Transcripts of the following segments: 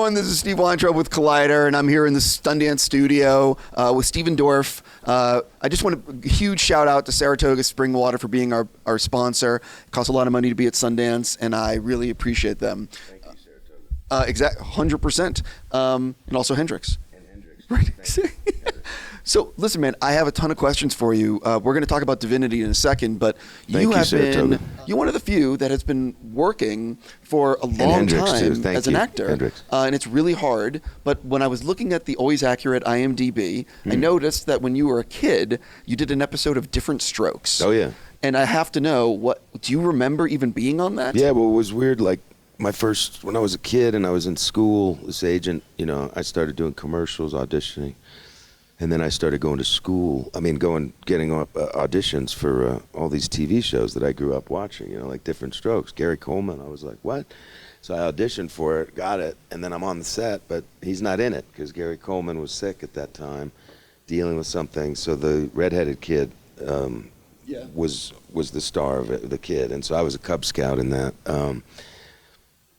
everyone. This is Steve Weintraub with Collider, and I'm here in the Sundance studio with Stephen Dorff. I just want a huge shout out to Saratoga Spring Water for being our sponsor. It costs a lot of money to be at Sundance, and I really appreciate them. Thank you, Saratoga. 100%. And also Hendrix. And Hendrix. Right. So, listen, man, I have a ton of questions for you. We're going to talk about Divinity in a second, but you're one of the few that has been working for a long time as an actor. And it's really hard. But when I was looking at the always accurate IMDb, I noticed that when you were a kid, you did an episode of Diff'rent Strokes. Oh, yeah. And I have to know, do you remember even being on that? Yeah, well, it was weird. Like, when I was a kid and I was in school, this agent, I started doing commercials, auditioning. And then I started going to school. Getting auditions for all these TV shows that I grew up watching, like Diff'rent Strokes, Gary Coleman. I was like, what? So I auditioned for it, got it, and then I'm on the set, but he's not in it because Gary Coleman was sick at that time, dealing with something. So the redheaded kid was the star of it, the kid. And so I was a Cub Scout in that.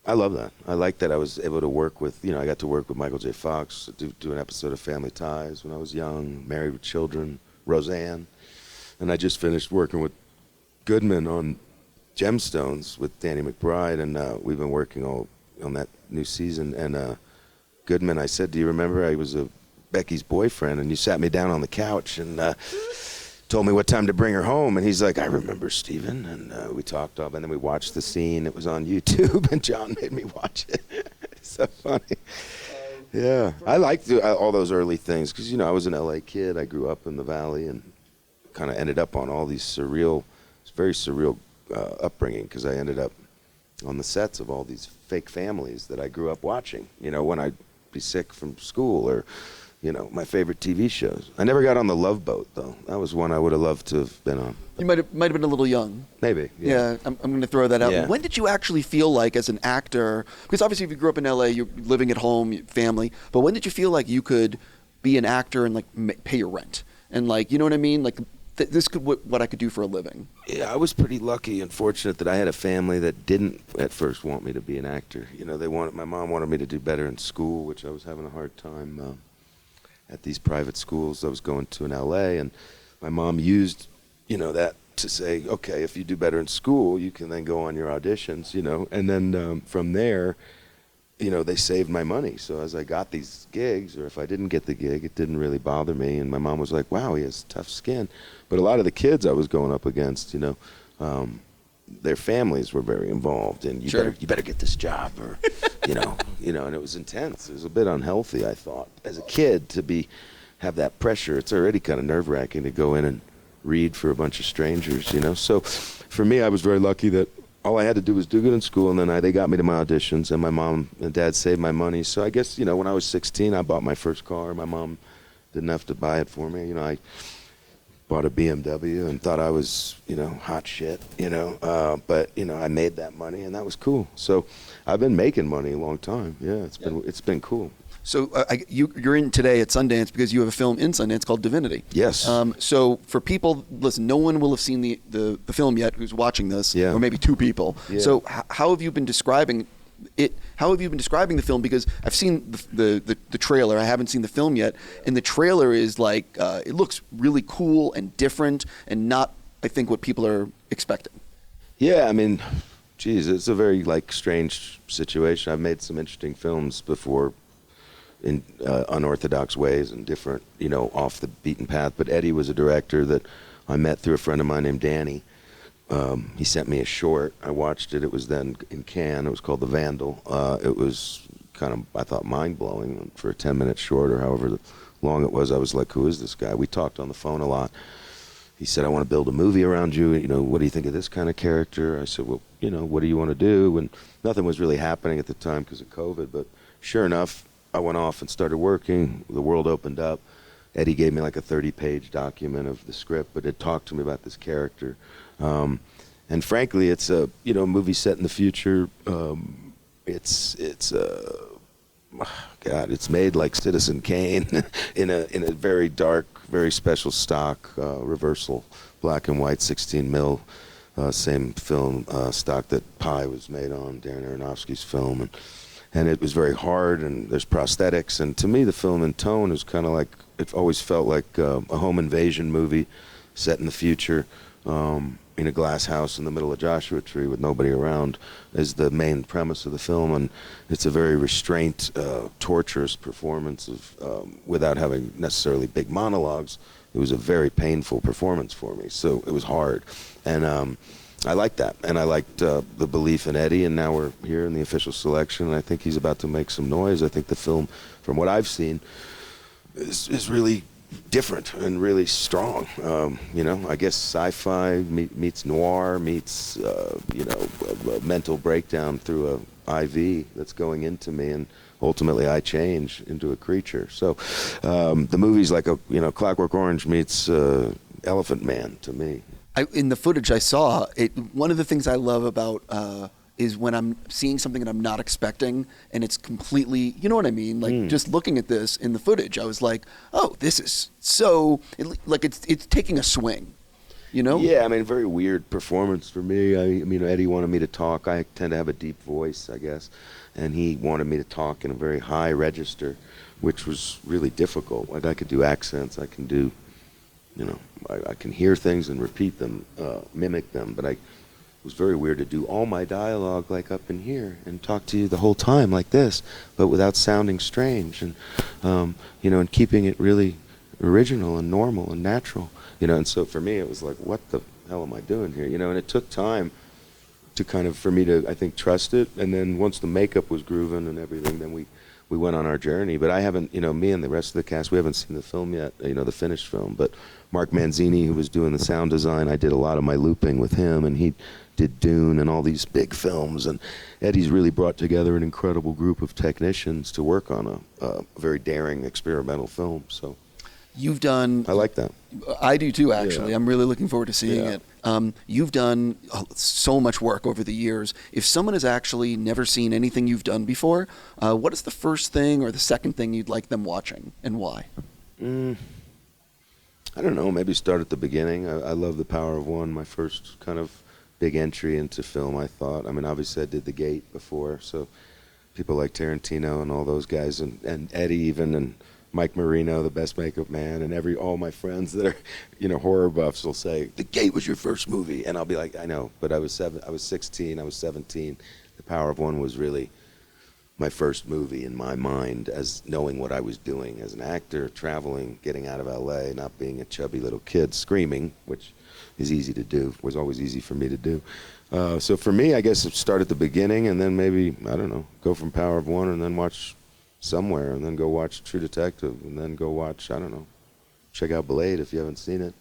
I love that. I like that I was able to work with, I got to work with Michael J. Fox, do an episode of Family Ties when I was young, Married with Children, Roseanne. And I just finished working with Goodman on Gemstones with Danny McBride, and we've been working all on that new season. And Goodman, I said, do you remember I was Becky's boyfriend, and you sat me down on the couch and told me what time to bring her home, and he's like, I remember, Stephen, and we talked up, and then we watched the scene. It was on YouTube, and John made me watch it. It's so funny. Yeah, I liked all those early things, because, I was an LA kid. I grew up in the Valley, and kind of ended up on all these very surreal upbringing, because I ended up on the sets of all these fake families that I grew up watching, when I'd be sick from school, or my favorite TV shows. I never got on the Love Boat, though. That was one I would have loved to have been on. You might have been a little young. Maybe. Yeah, I'm going to throw that out. Yeah. When did you actually feel like, as an actor, because obviously if you grew up in LA, you're living at home, family, but when did you feel like you could be an actor and pay your rent? And you know what I mean? This could what I could do for a living. Yeah, I was pretty lucky and fortunate that I had a family that didn't at first want me to be an actor. My mom wanted me to do better in school, which I was having a hard time at these private schools I was going to in LA, and my mom used, that to say, okay, if you do better in school, you can then go on your auditions, and then from there, they saved my money. So as I got these gigs, or if I didn't get the gig, it didn't really bother me, and my mom was like, wow, he has tough skin. But a lot of the kids I was going up against, their families were very involved, and you better get this job, or and it was intense. It was a bit unhealthy, I thought, as a kid to have that pressure. It's already kind of nerve-wracking to go in and read for a bunch of strangers, So for me, I was very lucky that all I had to do was do good in school, and then they got me to my auditions, and my mom and dad saved my money. So I guess when I was 16, I bought my first car. My mom didn't have to buy it for me. I bought a BMW and thought I was, hot shit, but, I made that money, and that was cool. So I've been making money a long time. Yeah, it's been cool. So you're in today at Sundance because you have a film in Sundance called Divinity. Yes. So for people, listen, no one will have seen the film yet who's watching this, or maybe two people. Yeah. So how have you been describing it? How have you been describing the film? Because I've seen the trailer. I haven't seen the film yet, and the trailer is it looks really cool and different, and not, I think, what people are expecting. Yeah, it's a very strange situation. I've made some interesting films before, in unorthodox ways and different, off the beaten path. But Eddie was a director that I met through a friend of mine named Danny. He sent me a short. I watched it. It was then in Cannes. It was called The Vandal. It was kind of, I thought, mind-blowing for a 10-minute short, or however long it was. I was like, who is this guy? We talked on the phone a lot. He said, I want to build a movie around you. What do you think of this kind of character? I said, well, what do you want to do? And nothing was really happening at the time because of COVID. But sure enough, I went off and started working. The world opened up. Eddie gave me a 30-page document of the script, but it talked to me about this character. And frankly, it's a movie set in the future. It's made like Citizen Kane in a very dark, very special stock reversal, black and white, 16 mil, same film stock that Pi was made on, Darren Aronofsky's film, and it was very hard, and there's prosthetics. And to me, the film in tone is kind of like, it always felt like a home invasion movie set in the future, in a glass house in the middle of Joshua Tree with nobody around, is the main premise of the film. And it's a very restrained, torturous performance of, without having necessarily big monologues. It was a very painful performance for me, so it was hard. And I liked that, and I liked the belief in Eddie, and now we're here in the official selection, and I think he's about to make some noise. I think the film, from what I've seen, is really different and really strong. You know, I guess sci-fi meets noir meets, you know, a mental breakdown through a IV that's going into me, and ultimately I change into a creature. So the movie's like a, you know, Clockwork Orange meets Elephant Man to me. In the footage I saw, one of the things I love about is when I'm seeing something that I'm not expecting, and it's completely, you know what I mean? Like, just looking at this in the footage, I was like, oh, this is so, like, it's taking a swing, you know? Yeah, I mean, very weird performance for me. I mean, Eddie wanted me to talk. I tend to have a deep voice, I guess, and he wanted me to talk in a very high register, which was really difficult. Like, I could do accents, I can do, you know, I can hear things and repeat them, mimic them, but it was very weird to do all my dialogue like up in here and talk to you the whole time like this, but without sounding strange, and you know, and keeping it really original and normal and natural, you know. And so for me, it was like, what the hell am I doing here, you know? And it took time to kind of, for me to, I think, trust it. And then once the makeup was grooving and everything, then we went on our journey. But I haven't, you know, me and the rest of the cast, we haven't seen the film yet, you know, the finished film. But Mark Manzini, who was doing the sound design, I did a lot of my looping with him, and he did Dune and all these big films. And Eddie's really brought together an incredible group of technicians to work on a very daring experimental film. So you've done... I like that. I do too, actually. Yeah. I'm really looking forward to seeing it. You've done so much work over the years. If someone has actually never seen anything you've done before, what is the first thing or the second thing you'd like them watching, and why? I don't know, maybe start at the beginning. I love The Power of One, my first kind of big entry into film, I thought. I mean, obviously I did The Gate before, so people like Tarantino and all those guys, and Eddie even, and Mike Marino, the best makeup man, and all my friends that are, you know, horror buffs will say, The Gate was your first movie, and I'll be like, I know, but I was 16, I was 17. The Power of One was really my first movie in my mind, as knowing what I was doing as an actor, traveling, getting out of LA, not being a chubby little kid screaming, which is easy to do, was always easy for me to do. So for me, I guess start at the beginning, and then maybe, I don't know, go from Power of One and then watch Somewhere, and then go watch True Detective, and then go watch, I don't know, check out Blade if you haven't seen it.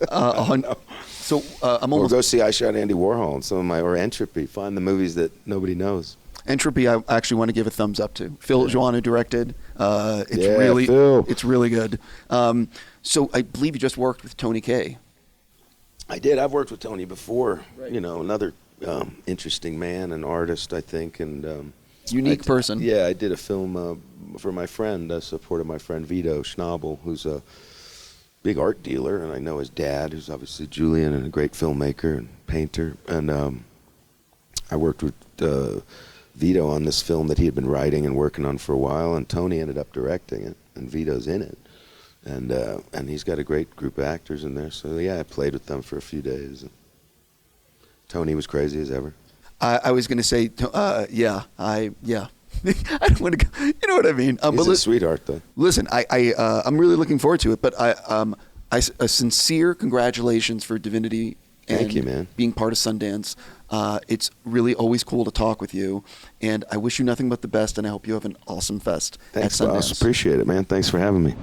So I'm almost... Or go see I Shot Andy Warhol and some of my, or Entropy. Find the movies that nobody knows. Entropy, I actually want to give a thumbs up to. Phil Joannou directed. Phil. It's really good. So I believe you just worked with Tony Kaye. I did. I've worked with Tony before. Right. You know, another interesting man, an artist, I think, and unique person. Yeah, I did a film for my friend. I supported my friend Vito Schnabel, who's a big art dealer, and I know his dad, who's obviously Julian and a great filmmaker and painter. And I worked with Vito on this film that he had been writing and working on for a while, and Tony ended up directing it, and Vito's in it. And he's got a great group of actors in there. So yeah, I played with them for a few days. Tony was crazy as ever. I was going to say, yeah. I don't want to go, you know what I mean? He's a sweetheart, though. Listen, I'm really looking forward to it, but a sincere congratulations for Divinity and Thank you, man. Being part of Sundance. It's really always cool to talk with you, and I wish you nothing but the best, and I hope you have an awesome fest at Sundance. Thanks, boss. Appreciate it, man. Thanks for having me.